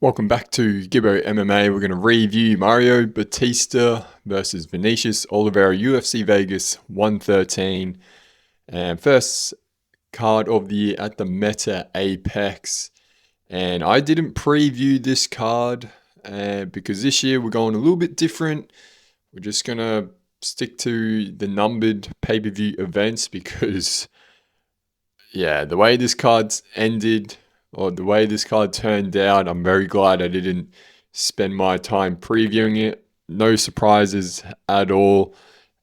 Welcome back to Gibbo MMA. We're going to review Mario Batista versus Vinicius Oliveira, UFC Vegas 113. And first card of the year at the Meta Apex. And I didn't preview this card because this year we're going a little bit different. We're just going to stick to the numbered pay-per-view events because, yeah, the way this card's ended, or the way this card turned out, I'm very glad I didn't spend my time previewing it. No surprises at all.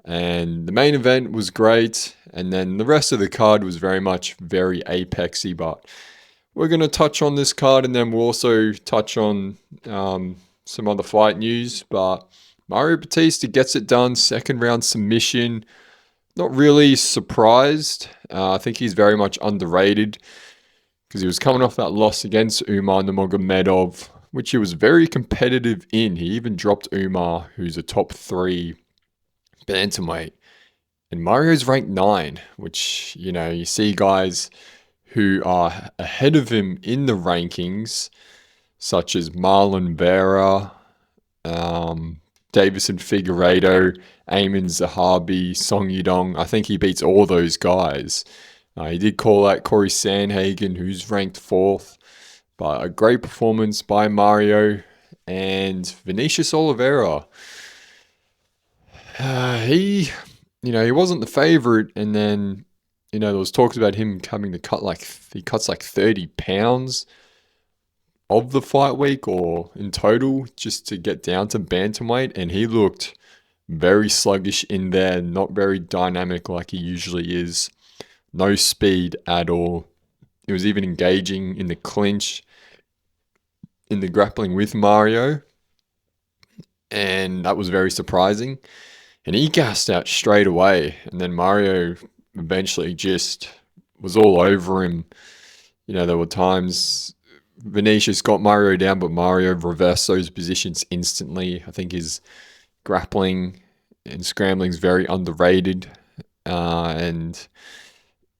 And the main event was great. And then the rest of the card was very much very apexy. But we're going to touch on this card and then we'll also touch on some other fight news. But Mario Batista gets it done. Second round submission. Not really surprised. I think he's very much underrated because he was coming off that loss against Umar Nurmagomedov, which he was very competitive in. He even dropped Umar, who's a top 3 bantamweight. And Mario's ranked 9, which, you see guys who are ahead of him in the rankings, such as Marlon Vera, Davison Figueiredo, Ayman Zahabi, Song Yudong. I think he beats all those guys. He did call out Corey Sandhagen, who's ranked 4th. But a great performance by Mario and Vinicius Oliveira. He wasn't the favorite, and then, there was talks about him coming to he cuts like 30 pounds of the fight week or in total just to get down to bantamweight, and he looked very sluggish in there, not very dynamic like he usually is. No speed at all. He was even engaging in the clinch, in the grappling with Mario, and that was very surprising. And he gassed out straight away, and then Mario eventually just was all over him. There were times Vinicius got Mario down, but Mario reversed those positions instantly. I think his grappling and scrambling is very underrated, and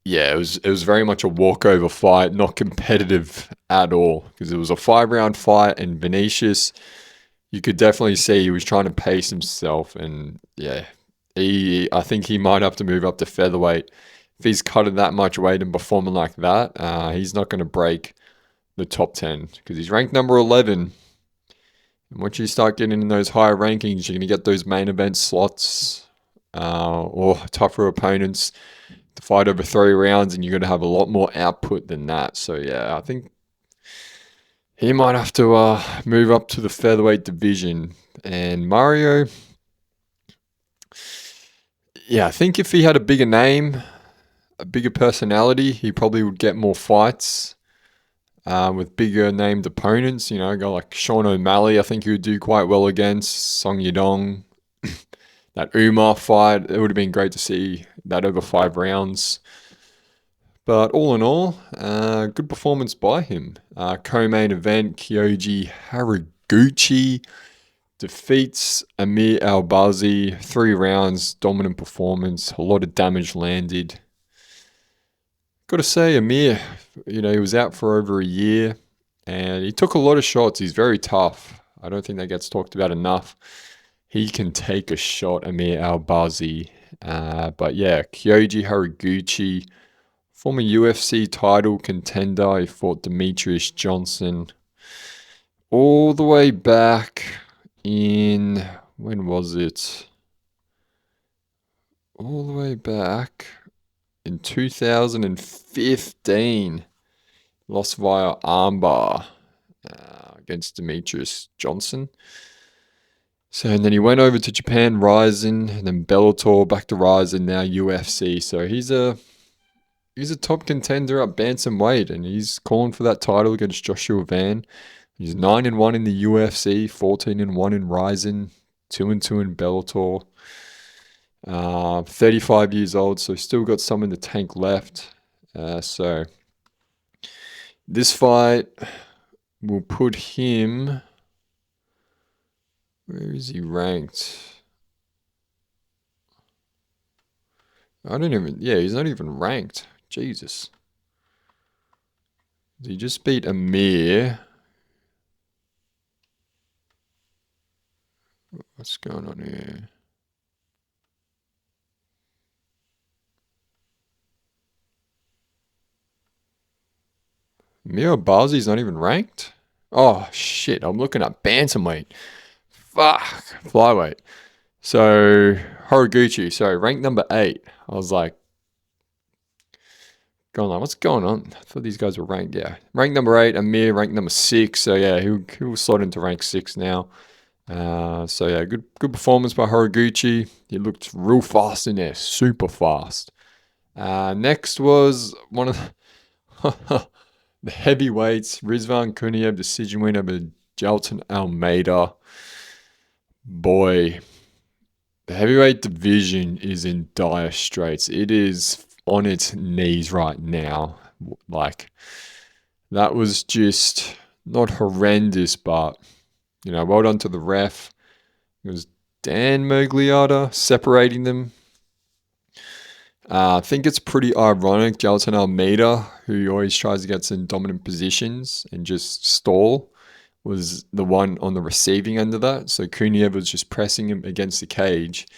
yeah, it was very much a walkover fight, not competitive at all, because it was a 5-round fight, and Vinicius, you could definitely see he was trying to pace himself, and yeah, I think he might have to move up to featherweight. If he's cutting that much weight and performing like that, he's not going to break the top 10, because he's ranked number 11. And once you start getting in those higher rankings, you're going to get those main event slots or tougher opponents to fight over 3 rounds, and you're going to have a lot more output than that. So yeah, I think he might have to move up to the featherweight division. And Mario, yeah, I think if he had a bigger name, a bigger personality, he probably would get more fights with bigger named opponents. A guy like Sean O'Malley, I think he would do quite well against. Song Yudong. That Umar fight, it would have been great to see that over 5 rounds. But all in all, good performance by him. Co-main event, Kyoji Haraguchi defeats Amir Albazi. 3 rounds, dominant performance, a lot of damage landed. Got to say, Amir, he was out for over a year, and he took a lot of shots. He's very tough. I don't think that gets talked about enough. He can take a shot, Amir Albazi. But yeah, Kyoji Haraguchi, former UFC title contender. He fought Demetrius Johnson all the way back in, when was it? All the way back in 2015. Lost via armbar against Demetrius Johnson. So, and then he went over to Japan, Rising, and then Bellator, back to Rising, now UFC. So he's a top contender at bantamweight, and he's calling for that title against Joshua Van. He's 9-1 in the UFC, 14-1 in Rising, 2-2 in Bellator. 35 years old, so still got some in the tank left. So this fight will put him. Where is he ranked? He's not even ranked. Jesus. He just beat Amir. What's going on here? Mio Barzi's not even ranked? Oh, shit. I'm looking at Bantamweight. Fuck. Flyweight. So, Horiguchi, sorry, ranked number 8. I was like, going on, what's going on? I thought these guys were ranked, yeah. Ranked number 8, Amir ranked number 6. So, yeah, he'll slot into rank 6 now. So, yeah, good performance by Horiguchi. He looked real fast in there, super fast. Next was one of the heavyweights, Rizvan Kuniev, decision win over Jailton Almeida. Boy, the heavyweight division is in dire straits. It is on its knees right now. Like, that was just not horrendous, but, well done to the ref. It was Dan Mergliata separating them. I think it's pretty ironic. Jailton Almeida, who always tries to get in dominant positions and just stall, was the one on the receiving end of that. So Kuniev was just pressing him against the cage.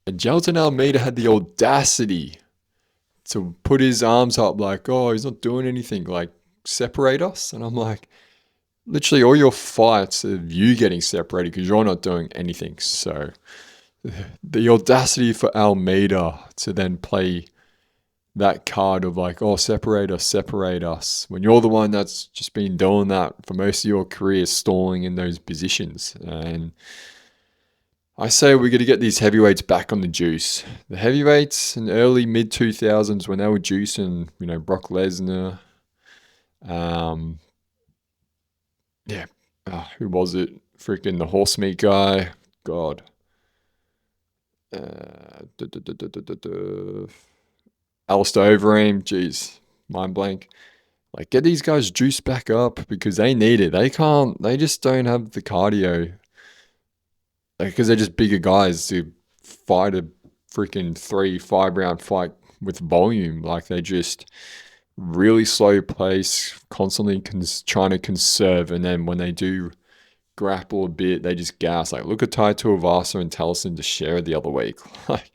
And Jailton Almeida had the audacity to put his arms up like, oh, he's not doing anything, like, separate us. And I'm like, literally all your fights are you getting separated because you're not doing anything. So the audacity for Almeida to then play that card of like, oh, separate us, when you're the one that's just been doing that for most of your career, stalling in those positions. And I say we're going to get these heavyweights back on the juice. The heavyweights in the early mid-2000s when they were juicing, Brock Lesnar, who was it? Freaking the horse meat guy. God. Alistair Overeem, jeez, mind blank. Like, get these guys juiced back up because they need it. They just don't have the cardio. Because they're just bigger guys to fight a freaking 3-5 round fight with volume. Like, they just really slow pace, constantly trying to conserve. And then when they do grapple a bit, they just gas. Like, look at Tai Tuivasa and Tellison to share the other week. Like,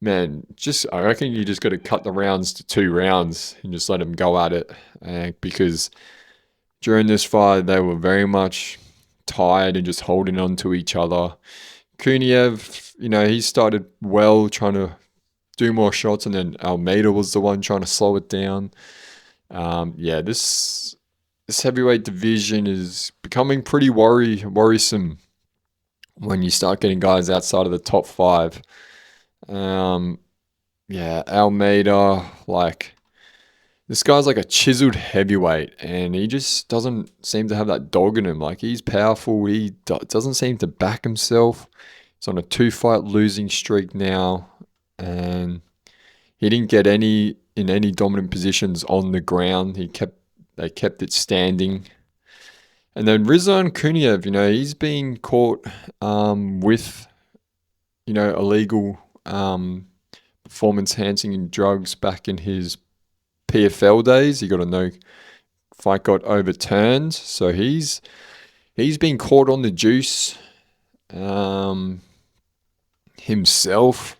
man, I reckon you just got to cut the rounds to 2 rounds and just let them go at it. Because during this fight, they were very much tired and just holding on to each other. Kuniev, he started well, trying to do more shots, and then Almeida was the one trying to slow it down. This heavyweight division is becoming pretty worrisome when you start getting guys outside of the top 5. Almeida, like, this guy's like a chiseled heavyweight, and he just doesn't seem to have that dog in him. Like, he's powerful. He doesn't seem to back himself. He's on a 2-fight losing streak now, and he didn't get in any dominant positions on the ground. They kept it standing. And then Rizvan Kuniev, he's been caught with, illegal performance-enhancing drugs back in his PFL days. He got a no fight got overturned, so he's been caught on the juice himself.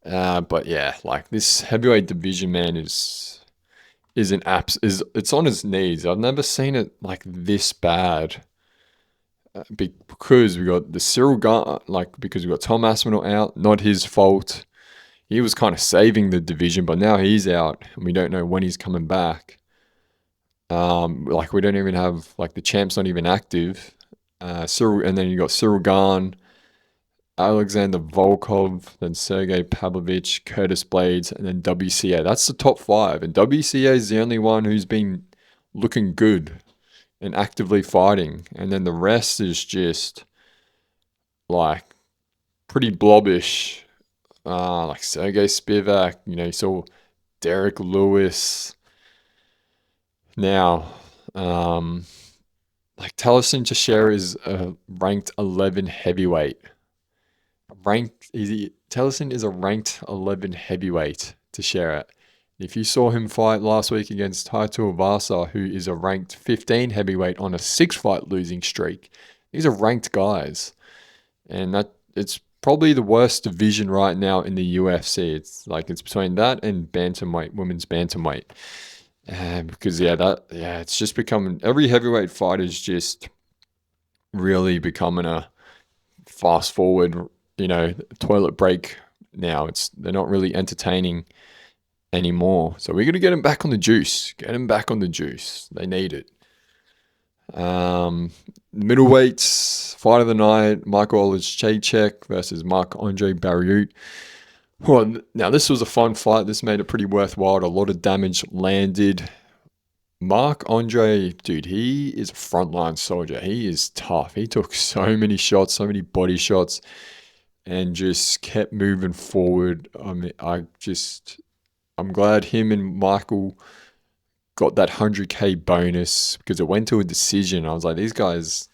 But yeah, like, this heavyweight division, man, it's on his knees. I've never seen it like this bad. Because we got the Cyril Gane, because we got Tom Aspinall out, not his fault. He was kind of saving the division, but now he's out, and we don't know when he's coming back. We don't even have, the champ's not even active. And then you got Cyril Gane, Alexander Volkov, then Sergey Pavlovich, Curtis Blades, and then WCA. That's the top 5, and WCA is the only one who's been looking good and actively fighting, and then the rest is just pretty blobbish. Like Sergey Spivak, you saw Derek Lewis. Now, Tellison Teixeira is a ranked 11 heavyweight. Tellison is a ranked 11 heavyweight, Teixeira. If you saw him fight last week against Tai Tuivasa, who is a ranked 15 heavyweight on a 6-fight losing streak, these are ranked guys. and that it's probably the worst division right now in the UFC. It's between that and bantamweight, women's bantamweight. Because it's just becoming, every heavyweight fight is just really becoming a fast forward, toilet break now. They're not really entertaining anymore. So we got to get them back on the juice. Get them back on the juice. They need it. Middleweights, fight of the night, Michael Oliveira versus Marc-Andre Barriault. Well, now this was a fun fight. This made it pretty worthwhile. A lot of damage landed. Marc-Andre, dude, he is a frontline soldier. He is tough. He took so many shots, so many body shots, and just kept moving forward. I mean, I'm glad him and Michael got that 100K bonus because it went to a decision. I was like, these guys,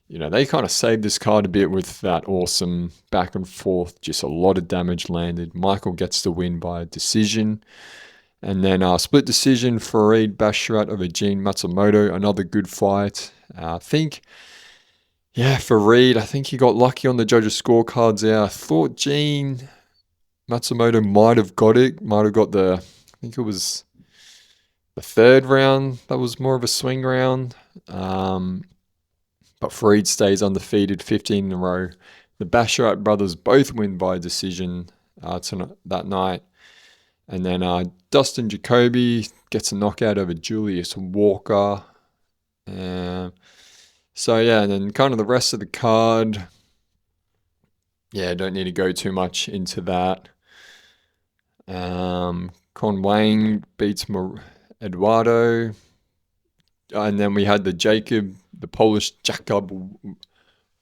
they kind of saved this card a bit with that awesome back and forth. Just a lot of damage landed. Michael gets the win by decision. And then split decision, Farid Basharat over Gene Matsumoto. Another good fight. Farid, I think he got lucky on the judges' scorecards there. I thought Gene Matsumoto might have got it. Might have got I think it was the third round. That was more of a swing round. But Farid stays undefeated, 15 in a row. The Basharat brothers both win by decision that night. And then Dustin Jacoby gets a knockout over Julius Walker. And then kind of the rest of the card. Don't need to go too much into that. Con Wang beats Eduardo. And then we had the Polish Jakub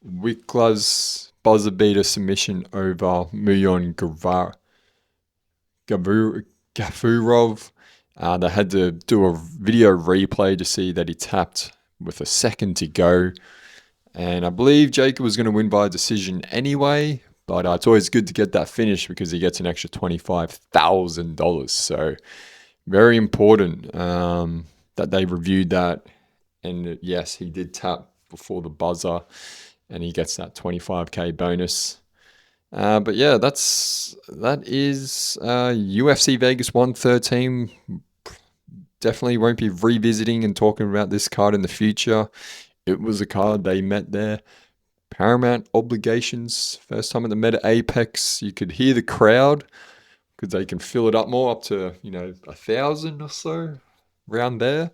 Wikla's buzzer beater submission over Muyon Gafurov. They had to do a video replay to see that he tapped with a second to go. And I believe Jacob was going to win by decision anyway, but it's always good to get that finish because he gets an extra $25,000. So very important that they reviewed that. And yes, he did tap before the buzzer and he gets that 25K bonus. That is UFC Vegas 113. Definitely won't be revisiting and talking about this card in the future. It was a card they met their Paramount obligations. First time at the Meta Apex, you could hear the crowd because they can fill it up more, up to 1,000 or so around there.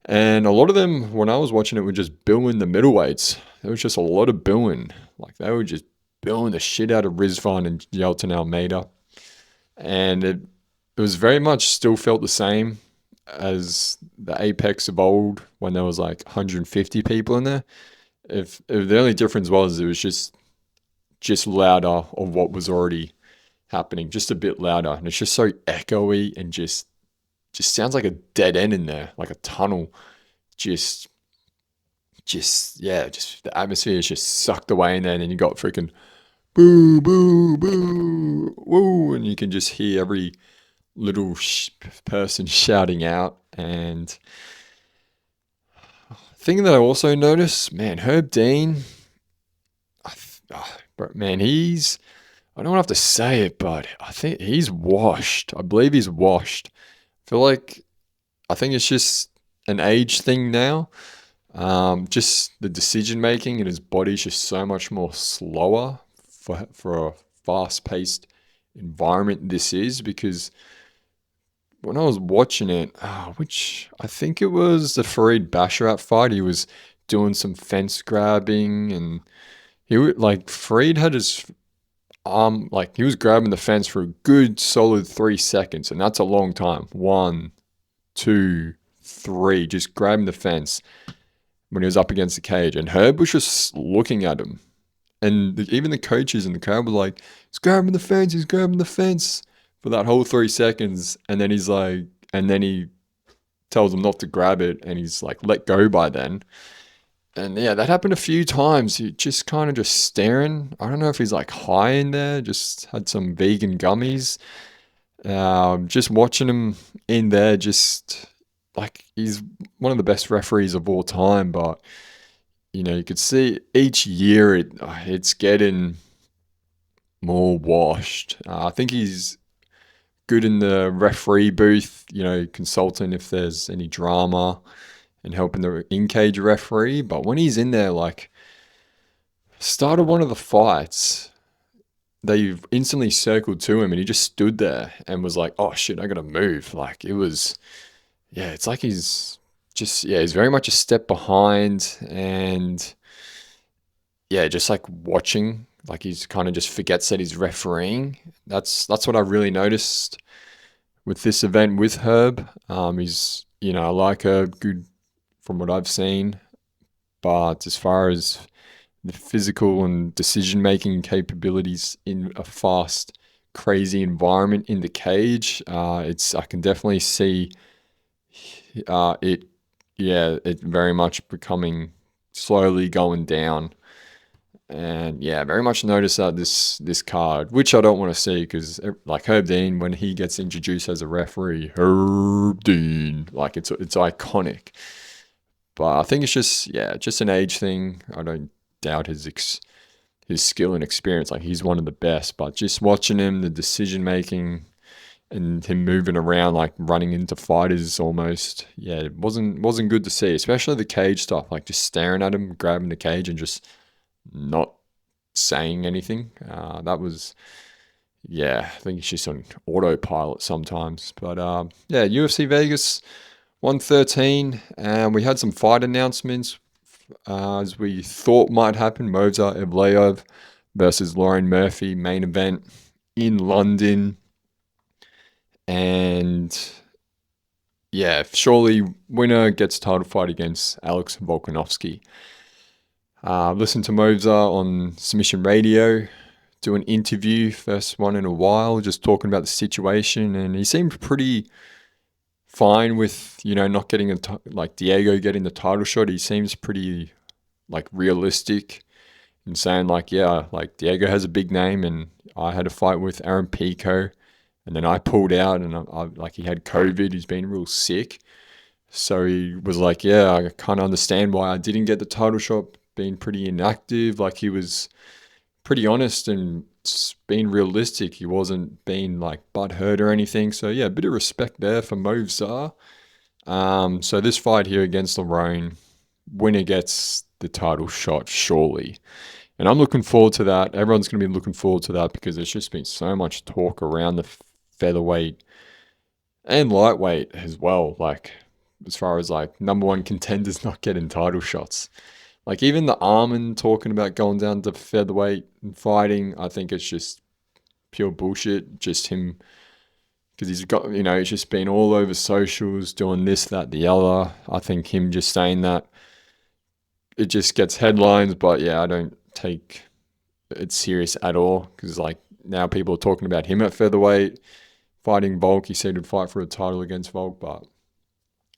And a lot of them, when I was watching it, were just booing the middleweights. There was just a lot of booing. Like they were just booing the shit out of Rizvan and Yelton Almeida. And it was very much still felt the same as the Apex of old when there was like 150 people in there. If the only difference was it was just louder of what was already happening, just a bit louder. And it's just so echoey and just sounds like a dead end in there, like a tunnel. Just the atmosphere is just sucked away in there, and then you got freaking boo, boo, boo, woo, and you can just hear every little person shouting out. And thing that I also noticed, man, Herb Dean, he's, I don't have to say it, but I think he's washed. I believe he's washed. I think it's just an age thing now. Just the decision making and his body's just so much more slower for a fast-paced environment this is, because when I was watching it, which I think it was the Farid Basharat fight, he was doing some fence grabbing, and Farid had his arm, he was grabbing the fence for a good solid 3 seconds, and that's a long time. 1, 2, 3, just grabbing the fence when he was up against the cage, and Herb was just looking at him, and even the coaches in the crowd were like, he's grabbing the fence for that whole 3 seconds, and then he tells him not to grab it, and he's like let go by then. And yeah, that happened a few times. He just kind of just staring. I don't know if he's like high in there, just had some vegan gummies. Just watching him in there, just like he's one of the best referees of all time, but you could see each year it's getting more washed. I think he's good in the referee booth, consulting if there's any drama and helping the in-cage referee. But when he's in there, like, started one of the fights, they instantly circled to him and he just stood there and was like, oh shit, I gotta move. Like, it was, yeah, it's like he's very much a step behind and, yeah, just like watching, like he's kind of just forgets that he's refereeing. That's what I really noticed with this event with Herb. He's, I like Herb, good from what I've seen, but as far as the physical and decision making capabilities in a fast, crazy environment in the cage, I can definitely see it, yeah, it very much becoming slowly going down. And yeah, very much notice that this card, which I don't want to see because like Herb Dean, when he gets introduced as a referee, Herb Dean, like it's iconic. But I think it's just an age thing. I don't doubt his skill and experience. Like he's one of the best, but just watching him, the decision making, and him moving around like running into fighters almost, yeah, it wasn't good to see. Especially the cage stuff, like just staring at him, grabbing the cage, and just not saying anything. That was, yeah, I think it's just on autopilot sometimes. But yeah, UFC Vegas 113, and we had some fight announcements as we thought might happen. Movsar Evloev versus Lauren Murphy, main event in London. And yeah, surely winner gets title fight against Alex Volkanovski. Listen to Movsar on Submission Radio, do an interview, first one in a while, just talking about the situation, and he seemed pretty fine with not getting like Diego getting the title shot. He seems pretty like realistic in saying like, yeah, like Diego has a big name, and I had a fight with Aaron Pico, and then I pulled out, and I like he had COVID. He's been real sick, so he was like, yeah, I can't understand why I didn't get the title shot. Being pretty inactive, like he was pretty honest and being realistic. He wasn't being like butthurt or anything. So yeah, a bit of respect there for Movsar. So this fight here against Lorraine, winner gets the title shot surely. And I'm looking forward to that. Everyone's going to be looking forward to that because there's just been so much talk around the featherweight and lightweight as well. Like as far as like number one contenders not getting title shots. Like even the Armin talking about going down to featherweight and fighting, I think it's just pure bullshit. Just him, because he's got, he's just been all over socials doing this, that, the other. I think him just saying that, it just gets headlines, but yeah, I don't take it serious at all because like now people are talking about him at featherweight fighting Volk. He said he'd fight for a title against Volk, but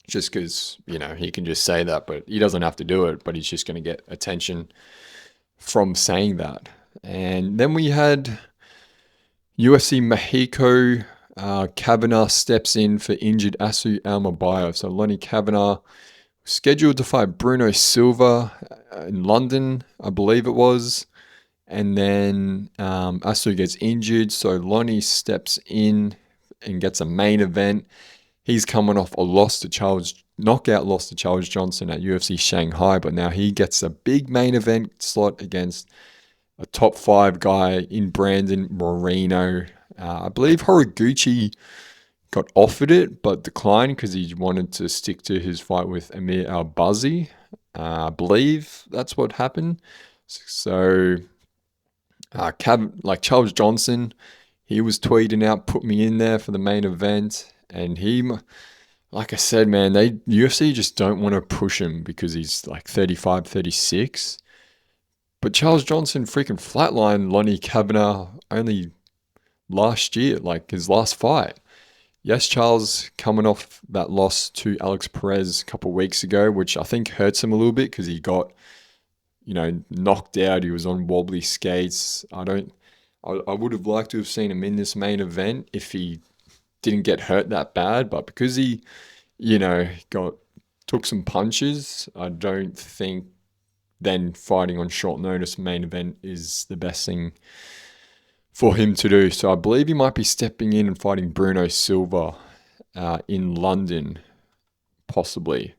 just because, he can just say that, but he doesn't have to do it, but he's just going to get attention from saying that. And then we had UFC Mexico. Kavanagh steps in for injured Asu Almabayev. So Lonnie Kavanagh scheduled to fight Bruno Silva in London, I believe it was. And then Asu gets injured, so Lonnie steps in and gets a main event. He's coming off a knockout loss to Charles Johnson at UFC Shanghai, but now he gets a big main event slot against a top 5 guy in Brandon Moreno. I believe Horiguchi got offered it, but declined because he wanted to stick to his fight with Amir Albazi. I believe that's what happened. So, like Charles Johnson, he was tweeting out, put me in there for the main event. And he, like I said, man, UFC just don't want to push him because he's like 35, 36. But Charles Johnson freaking flatlined Lonnie Kavanagh only last year, like his last fight. Yes, Charles coming off that loss to Alex Perez a couple of weeks ago, which I think hurts him a little bit because he got, knocked out. He was on wobbly skates. I would have liked to have seen him in this main event if he didn't get hurt that bad, but because he, took some punches, I don't think then fighting on short notice main event is the best thing for him to do. So I believe he might be stepping in and fighting Bruno Silva in London, possibly.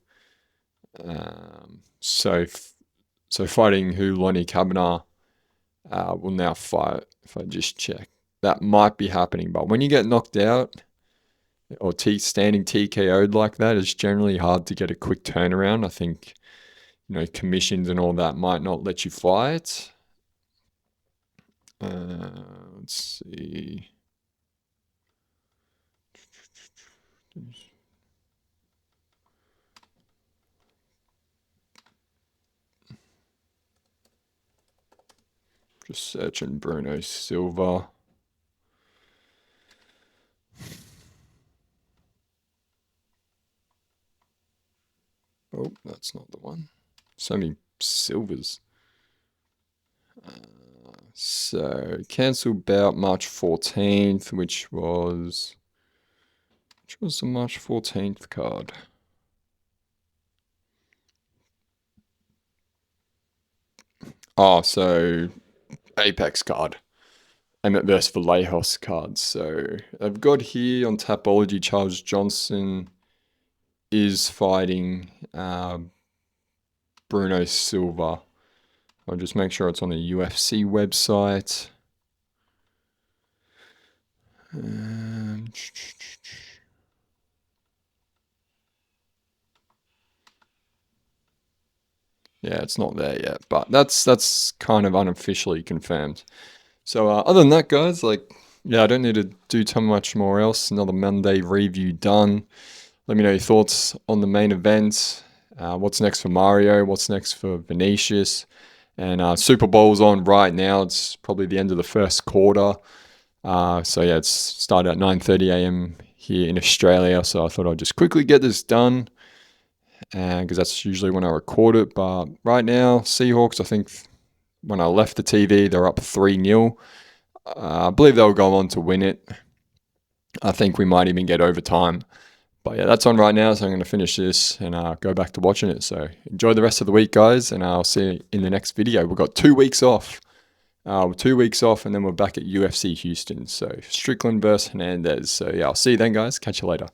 So fighting who Lonnie Kavanagh will now fight. If I just check, that might be happening. But when you get knocked out or standing TKO'd like that, it's generally hard to get a quick turnaround. I think, commissions and all that might not let you fight. Let's see. Just searching Bruno Silva. Oh, that's not the one. So many Silvers. So cancelled bout March 14th, which was the March 14th card. Oh, so Apex card. Emmett versus Vallejos cards. So I've got here on Tapology, Charles Johnson is fighting Bruno Silva. I'll just make sure it's on the UFC website. Yeah, it's not there yet, but that's kind of unofficially confirmed. So other than that, guys, I don't need to do too much more else. Another Monday review done. Let me know your thoughts on the main event. What's next for Mario? What's next for Vinicius? And Super Bowl's on right now. It's probably the end of the first quarter. It's started at 9:30 a.m. here in Australia. So I thought I'd just quickly get this done, because that's usually when I record it. But right now, Seahawks, I think when I left the TV, they're up 3-0. I believe they'll go on to win it. I think we might even get overtime. But yeah, that's on right now, so I'm going to finish this and go back to watching it. So enjoy the rest of the week, guys, and I'll see you in the next video. We've got 2 weeks off. 2 weeks off, and then we're back at UFC Houston. So Strickland versus Hernandez. So yeah, I'll see you then, guys. Catch you later.